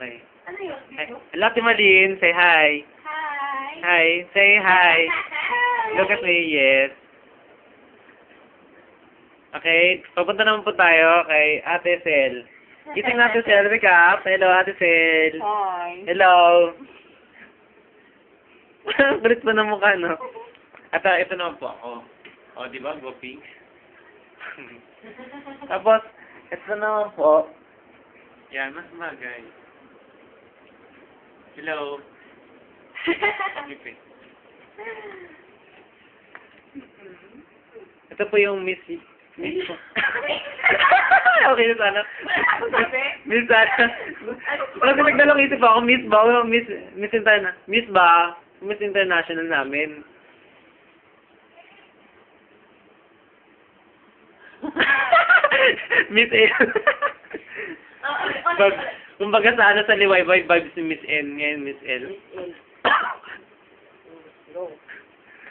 Okay. Ano yun? Hello, Timalin. Say hi. Hi! Hi. Say hi. Look at me. Yes. Okay. Papunta naman po tayo kay Ate Sel. Gising na Ate Sel. Wake up. Hello, Ate Sel. Hi! Hello. Kulit pa ng mukha, no? At ito naman po ako. O, di ba? Go pink. Tapos, ito naman po. Yan, mas bagay. Hello. Okay. Ito po yung Miss po. Okay na sana. Miss sana. Kasi nagdalong isip ako, Miss ba? O Miss ba? Miss International namin. Miss L. Kumbaga sa ano sa liwayway vibes si Miss N. Ngayon Miss L. No.